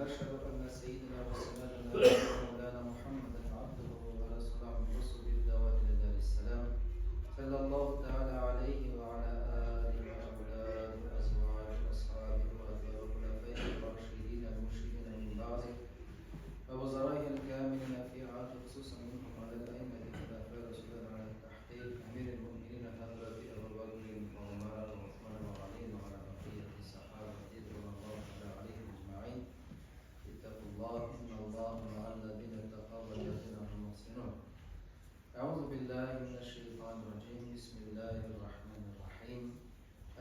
ونشهد أن سيدنا وسندنا ومولانا محمدا عبده ورسوله من رسل الدعوة إلى دار السلام صلى الله تعالى عليه وعلى آله وأولاده وأزواجه وأصحابه وخلفائه الراشدين المرشدين من بعده ووزرائه الكاملين في عهد خصوصا منهم على الأئمة الخلفاء رسولنا على التحقيق أمير المؤمنين حضرة أبو بكر وعمر وعثمان وعلي وعلى بقية الصحابة رضوان الله تعالى عليهم أجمعين. اتقوا الله إن الله مع الذين اتقوا والذين هم محسنون. أعوذ بالله من الشيطان الرجيم. بسم الله الرحمن الرحيم.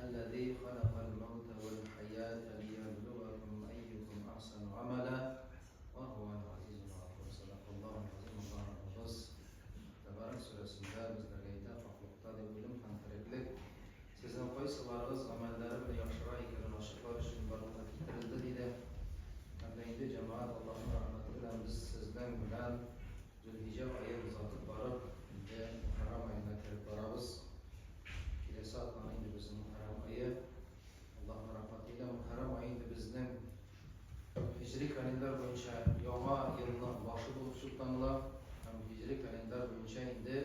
الذي خلق الموت والحياة ليبلوكم أيكم أحسن عملا وهو العزيز الغفور. صدق الله العظيم. الله العظيم. Tabarak surasında bizlergeyde faklıkta da bilim hantareklik. Sizin koysalarınız amelleri ve yaşara ikirin aşıklar için barına getirildi dedi. Hem de indi cemaat Allah'ın rahmetiyle biz sizden bilen Zülhicce ayı uzatıp barıp ve Muharrem ayına kirip barabız. Kilesat ayında bizim Muharrem ayı. Allah'ın rahmetiyle Muharrem ayında bizden Hicri kalender boyunca yama yılının başı bulup sultanla Hicri kalender boyunca indi.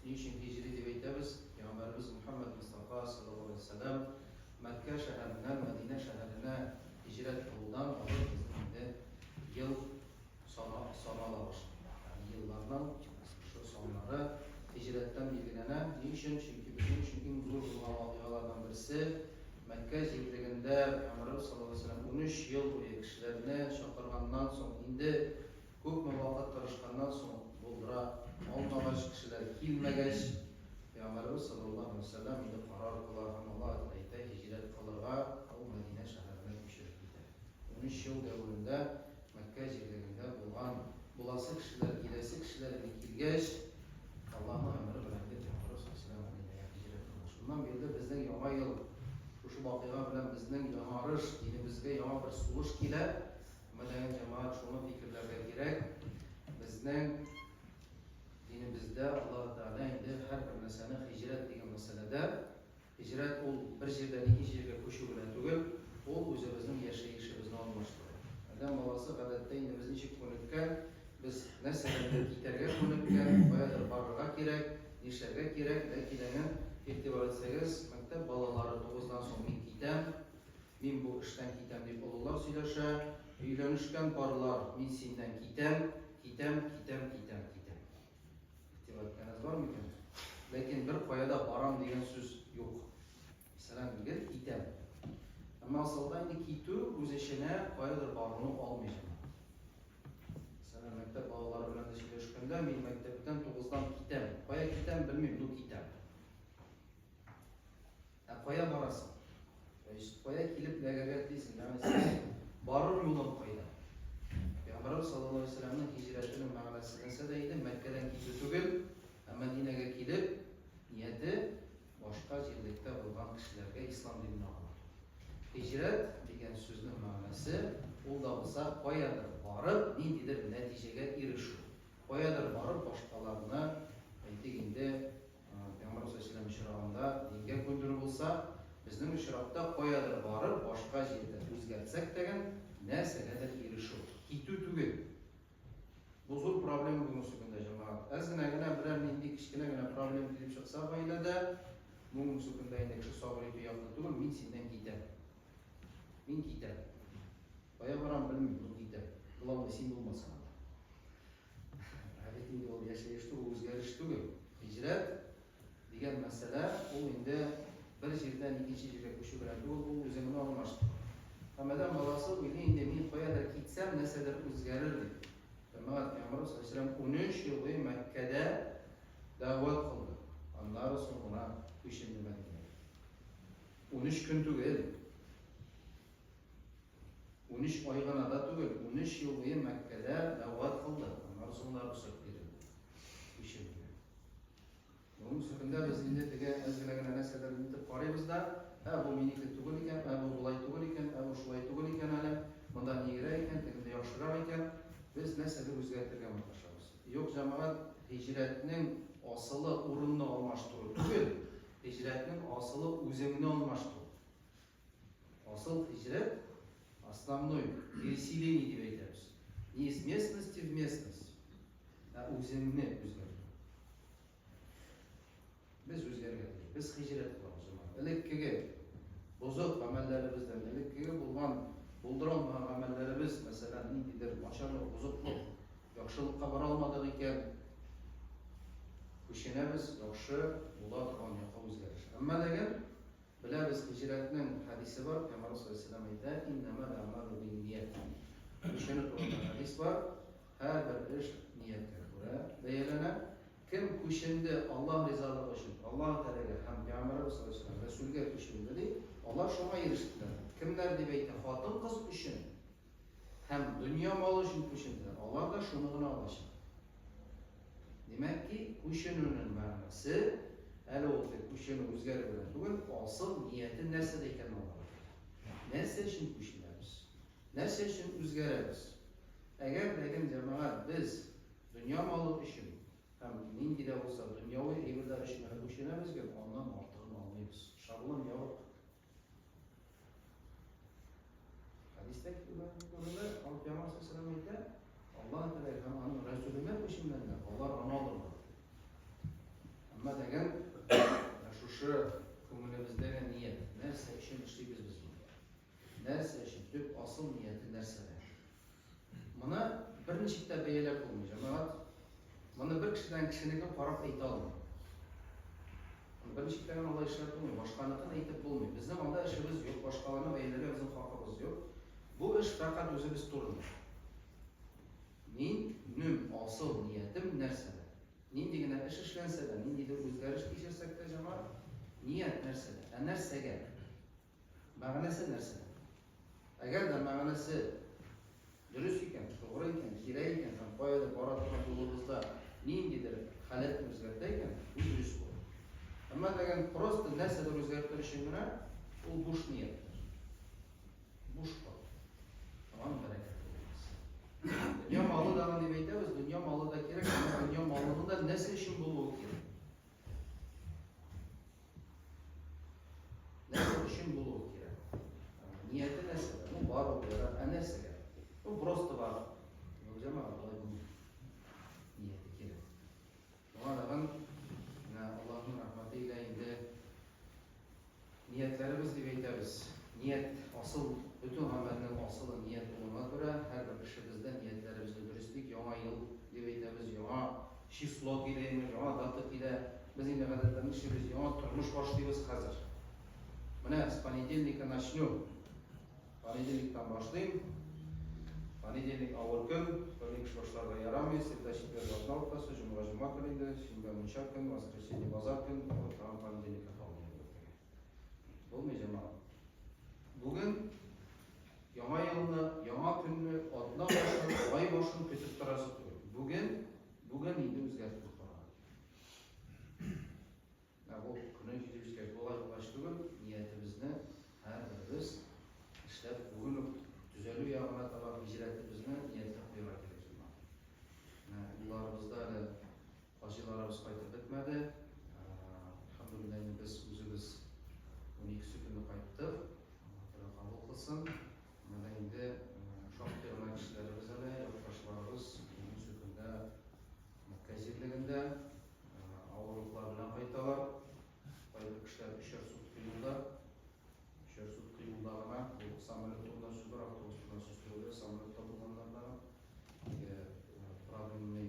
Niçin Hicri deyitimiz? Peygamberimiz Muhammed Mustafa sallallahu aleyhi ve sellem Mekke şehrinden Medine şehrine hicret yolundan alır bizimde yıl sonala başladı. Yani yıllardan şu sonları hicretten bilgilenen. Niçin? Çünkü bizim için en zor olan vakıyalardan birisi Mekke zikirinde Peygamberimiz sallallahu aleyhi ve sellem 13 yıl boyu kişilerini çakırgandan sonra indi. Көп vakit karışkandan sonra buldura olmagaç kişiler kilmegeç Peygamberimiz sallallahu aleyhi ve sellem indi karar kılar Allah adayda hicret kılırga o Medine şehrine düşürüp gider. 13 yıl devrinde Mekke zikirinde bulgan bulası kişiler, gilesi kişiler kilgeç Allah'ın emri bilendi Peygamberimiz sallallahu aleyhi ve sellem hicret kılır. Şundan beri de bizden yama yıl şu bakıya bilen bizden yamarış, dinimizde yama bir suluş kile Medine cemaat şunu fikirlerine gerek bizden dinimizde Allah Teala indi her bir mesele hicret degan meselede hicret ol bir yerden iki yerga koşu bilen tugul ol özümüzün yaşayışımızı almıştır. Adam balası gadette indi biz nechik ko'nikkan biz narsalarga ketarga ko'nikkan boyadir barga kerak nisharga kerak lekin e'tibor etsangiz maktab bolalari 9dan so'ng men ketam men bu ishdan ketam deb bolalar so'ylasha uylanishgan borlar men sendan ketam e'tibor etganingiz bormi ekan? Lekin bir qoyada boram degan so'z yo'q. Masalan bir ketam. Ammo aslida endi ketuv o'z ishini qoyadir borini olmaydi. Masalan maktab bolalari bilan ishlashganda men maktabdan 9dan ketam. Qoya ketam bilmayman, bu ketam. Qoya borasan. Qoya kelib lagagat deysan, ya'ni borur yo'lim qo'ydi. Peygamberimiz sallallohu alayhi vasallamning hijratining ma'nosi esa deydi Makkadan ketib tugul, Madinaga kelib niyati boshqa yerlikda bo'lgan kishilarga islom dinini olmoq. Hijrat degan so'zning ma'nosi u da bo'lsa qoyadir borib, nedidir natijaga erishuv. Qoyadir borib boshqalarni aytganda Peygamberimiz sallallohu alayhi vasallam shirog'ida dinga ko'ndirib bo'lsa, bizning shiroqda qoyadir borib boshqa yerda o'zgartsak degan narsalarga erishuv. Ketuv tugul. Bu zo'r problema bugungi kunda jamoat. Ozginagina birar mendek kichkinagina problem kelib chiqsa oilada, bugungi kunda endi kishi sog'lig'i yo'qda tugul, men sendan ketam. Men ketam. Qoya boram bilmayman, ketam. Global sen bo'lmasan. Haqiqiy yo'l yashashda o'zgarish tugul. Hijrat degan masala u endi bir yerdan ikkinchi yerga ko'chib bilan u o'zini almashtiradi. Hammadan bolasi endi men qoyadir ketsam narsalar o'zgarir deb. Peygamberimiz sallallohu alayhi vasallam 13 yil bo'yi Makkada da'vat qildi. Ondan so'ng uni qo'shindi Madinaga. 13 kun tugul. 13 oyganada tugul, 13 yil bo'yi Makkada da'vat qildi. Ondan so'ng ruxsat berildi. Qo'shindi. Bunun sırrında biz endi degan azginagina narsalarni yetib qaraymiz-da, bu meniki tugul ekan, bu bulay tugul ekan, bu shulay tugul ekan, ana bundan yig'ira ekan, bundan yaxshiroq ekan, biz narsalarni o'zgartirgan bo'lamiz. Yo'q, jamoat hijratning asli o'rinni almashtirib tugul, hijratning asli o'zingni almashtirib. Asl hijrat основной переселение деп айтамыз. Не из местности в местность, а өзіңне өзгерту. Biz өзгергенде, biz хижрат кыламыз. Элеккеге бузук амалдарыбыздан, элеккеге булдырылмаган амалдарыбыз, мәсәлән, ниндидер начарлык, бузуклык, яхшылыкка бара алмадык икән, күченәбез, яхшы була торган якка үзгәреш. Әмма дигән bilamiz hijratning hadisi bor. Payg'ambar sollallohu alayhi vasallam aytadi: "Innamal a'malu binniyat." Shuni to'g'ri hadis bor. Har bir ish niyatga ko'ra bayalanadi. Kim ko'shindi Alloh rizoligi uchun, Alloh taolaga ham Payg'ambar sollallohu alayhi vasallam rasulga ko'shindi, Alloh shunga erishdilar. Kimlar deb aytadi? Xotin qiz uchun ham dunyo moli uchun ko'shindilar. Alloh da shuni g'ina olishdi. Demakki, ko'shinuning ma'nosi Әлі олды көшені өзгәрі білен түгіл, асыл ниеті нәрседе екен олар. Нәрсе үшін көшінеміз, нәрсе үшін өзгәріміз. Әгер деген жамағат біз дүния малы үшін, һәм нинди де болса дүнияви ебірлер үшін көшінемізге, онdan артығын алмаймыз. Шабылым яуық. Хадистә көрінді, Пәйғамбар саллаллаху алейхи ва саллям Аллаһ Тәғала һәм аның Рәсүліне көшінмәді. Олар ана алырlar. Әмма деген шушы күңелебездәге ният, нәрсә өчен эшлибез без моны? Нәрсә өчен? Төп асыл нияте нәрсәдә? Моны бер ничектә бәяләп булмый, җәмәгать. Моны бер кешедән кешенеке карап әйтә алмый. Бер ничектә генә алай эшләп булмый, башканыкын әйтеп булмый. Безнең анда эшебез юк, башкаларны бәяләргә безнең хакыбыз юк. Бу эш фақат үзебез турында. Минем асыл ниятем нәрсәдә? Нинди генә эш эшләнсә дә, ниндидер үзгәреш кичерсәк тә җәмәгать, ният нәрсәдә? Нәрсәгә? Мәгънәсе нәрсәдә? Әгәр дә мәгънәсе дөрес икән, тугры икән, кирәк икән, һәм кайда бара торган юлыбызда ниндидер халәт үзгәртә икән, бу дөрес була. Әмма дигән просто нәрсәдер үзгәртер өчен генә ул буш нияттер. Буш кал. Тамам бәрәкәт. Dünya malı da hani beytemiz, dünya malı da gerek ama dünya malının da nesi için bulduğu gerek. Nesi için bulduğu gerek. Niyeti nesi? Bu var oluyor, nesi gerek? Bu prosto var. Yok canım Allah'ın bu niyeti gerek. Ama da ben Allah'ın rahmetiyle indi niyetlerimiz de beytemiz. Niyet asıl, bütün amellerin asılı niyet olana göre her bir işimizde niyetlerimizde dürüstlük, yana yıl deveydemiz, yana çislot gideyimiz, yana datık gide, biz indi gadetlerimiz işimiz, yana turmuş başlıyoruz hazır. Buna с понедельника начнем. Понедельникten başlayayım. Понедельник ağır gün, bölük başlarda yaramıyor, sırda şükür vazna ortası, cuma günüydü, şimdi münşak gün, воскресенье pazar gün, tamam понедельник'e kalmıyor. Olmayacağım abi. Bugün яңа елны, яңа көнне, атна башын, ай башын көтеп торасы түгел. Бүген инде үзгәртеп караган. Бу көне җитешкә булай түгел, ниятебезне һәрберебез эшләп бүген үк төзәлү ягына таба һиҗратыбызны ниятләп куярга кирәк. Улларыбызда әле хаҗиларыбыз кайтып бетмәде. Алхамдулилlah без үзебез 12 көнне кайттык. Mana endi şoxta olan kişilerimiz hele, yurttaşlarımız bugün sürkünde Makka zirliginde ağırlıklar bilen kaytalar. Bayır kişiler üçer sutku yıldağına, bu samolyotlardan sürdür, avtobuslardan sürdürülüyor, samolyotlar bulunanlarla problemli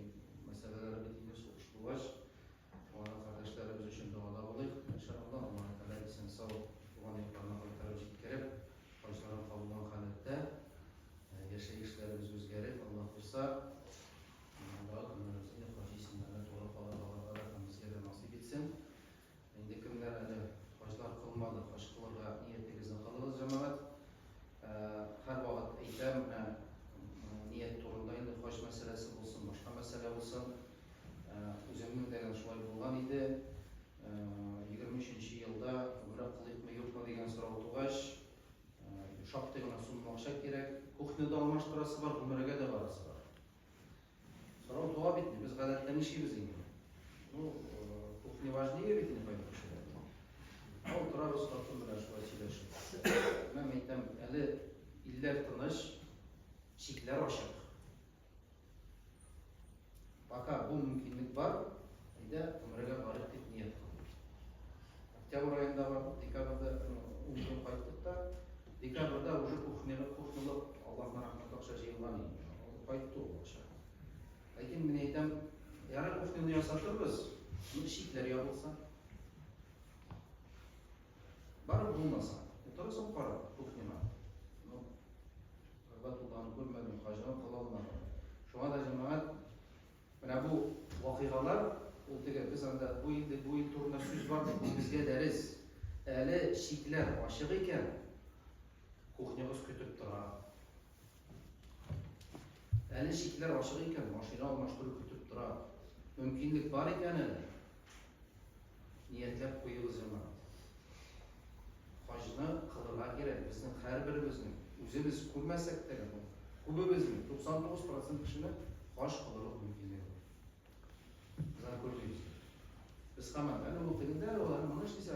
meseleleri bitince soğuş bulaş. Ona kardeşlerimiz için doğada olayım. İnşallah Allah'ın kalendisini sağ ol, olan yıklarına kaytarıp kerep, Başların kalınan halette yaşayışlarımız özgürlük Allah kursa Allah'a kınlarımızın yaklaşı isimlerine doğru kalınalara bizlere nasip etsin. Şimdi kimler başlar kılmadı, baş kılırga niyetimizden kalırız cemaat. Her vakit eylem niyet turundaydı, baş meselesi olsun, başka mesele olsun. Özümün degen şulay bulgan idi. 23. yılda bırak kılıp mı yok mu degen soru tuğaş. Şaptığına sunulmakşa gerek. Kuhnada almaştırası var, umrege de varası var. Sonra o dua bitti. Biz gadetlerini işimiz ingi. Bu kuhni vajniye bitini paylaşmak şeyler. O turarız kaptım biraz şu açıyla şu. Ben meytem eli iller tınış, çiftler aşık. Fakat bu mümkünlük var. Bir de ömrüne varıp bir niyet kıldık. Oktyabr ayında var, dekabrda umduğum kayıttık da, dekabrda ucu kuhnalık, Allah'ın rahmet akşa jeyilgan iyi. Kayıttı o akşa. Lakin ben eytem, yarar kuhnalı yasatırız, bunu şikler yapılsa. Barı bulmasa, oturursa para, kuhnama. Rabatullah'ın görmedim, hacıdan kalalmadım. Şu anda cemaat, bu vakıgalar, biz anda bu yıl turunda söz var, bizge deriz. Eli şikler aşık iken, kuhnamız kütüp durar. Eli şikler aşık iken, maşina almıştırı kütüp durar. Mümkünlük var iken, niyetlep koyuyoruz cemaat. Hacını kılırlar gerek, bizim her birimizin, üzerimiz kurmasak telefon, kubimizin 99% kişinin hac kılırlık mümkünlüğü var. Bizden gördüğümüz. Biz hemen, ben o kılında olar, mınıştıysa,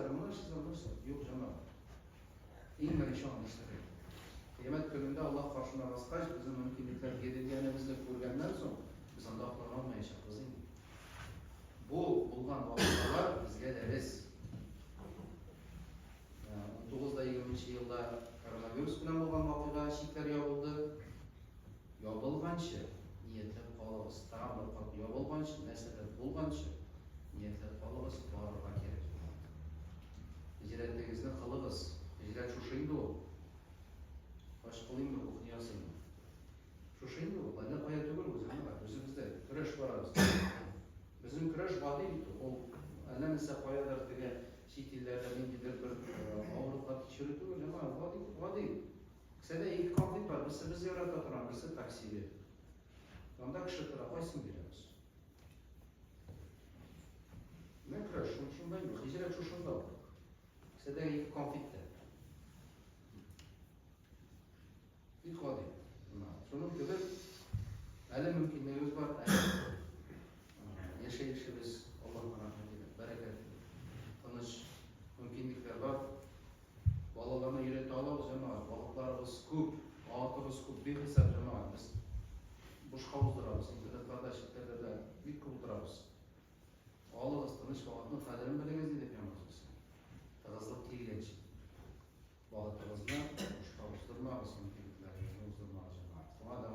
yok cemaat. İlmen inşallah işte. Kıyamet gününde Allah karşına rastlaş, bizim mümkünlükler gelirgenimizle görgenden sonra, biz anda aklanılmayacak kızım. Bu bulgan vakıflar bizge deriz. 1920 yılda koronavirüs bilen bolgan vakıga şikler yapıldı. Yapılgança niyetlep kalabız. Tağam bir kat yapılgança, mesele bulgança niyetlep kalabız. Bağırığa gerek. Hicrettegizini kılığız. Hicret şuşuydu o. Baş kılayım da okuyasın. Şuşuydu o. Bana kaya tügül o zaman var. Bizimizde kreş var arası. Bizim kreş vadiydi. O annem ise kayalar diye şekillerden gider bir Avrupa çürütü öyle ama vadi. Kısada ilk konflik var. Biz ziyaret oturan, biz taksiye. Onda kışıklara koysun birimiz. Ne kreş? Şundan yok. Hicret şuşunda var. Kısada ilk konflikte. İlk vadi. Şunun gibi öyle mümkünlerimiz var. Yaşayışımız Allah'ın rahmetiyle, bereketiyle, tanış mümkünlükler var. Balalarına yürekli alabız cemaat, balıklarımız küp, ağıtımız küp, bir hesap cemaat. Biz boş kavuzdurabız, internet kardeşliklerde de bir kuldurabız. Ağılığız, tanış balıkını kaderini biliniz diye yapamaz biz. Tağızlık teyileci. Balık tağızına boş kavuzdurmağız mümkünlüklerimizi uzdurmağız cemaat. Sonra da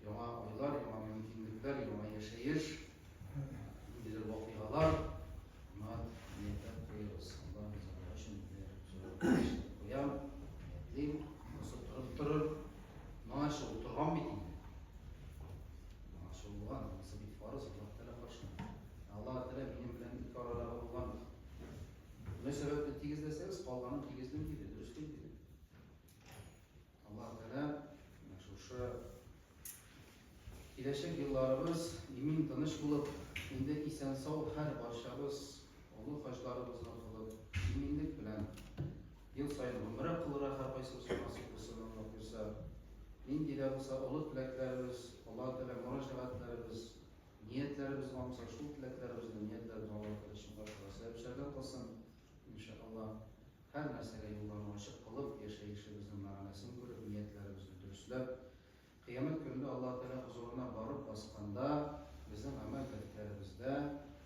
yoma oylar, yoma mümkünlükler, yoma yaşayış, güzel vakıgalar, ama niyetten koyuyoruz. Allah'ın izniyle şimdi koyalım, niyetliyim, nasıl durur, maaşı oturgan biteyim. Maaşı olan, nasıl bir farız, Allah Teala başına. Allah Teala benim bilen ilk aralara olan. Ne sebeple tigizleseniz, kalganın tigizliğini gibi, dürüst değil gibi. Allah Teala, şu gelecek yıllarımız imin tanış bulup, indi isen sağ her başarız, ulu haclarımızla kılıp, iminlik bilen, yıl sayın ömre kılıra her kaysımız nasip kılsın Allah buyursa, min dile bulsa ulu tileklerimiz, Allah Teala müracaatlarımız, niyetlerimiz olmasa şu tileklerimizle niyetlerimiz Allah Teala için başarısı hepşerden kılsın. İnşallah her mesele yollarını açık kılıp, yaşayışımızın manasını görüp, niyetlerimizi dürüstlep, kıyamet gününde Allah Teala huzuruna varıp baskanda bizim amel ettiklerimizde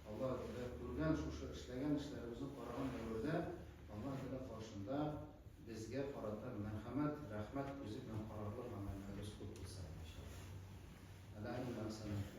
Allah Teala kurgan şu işlegen işlerimizin parahan devirde Allah Teala karşında bizge parata merhamet, rahmet gözü ve kararlı amellerimiz kutlusa inşallah. Ela iman sana.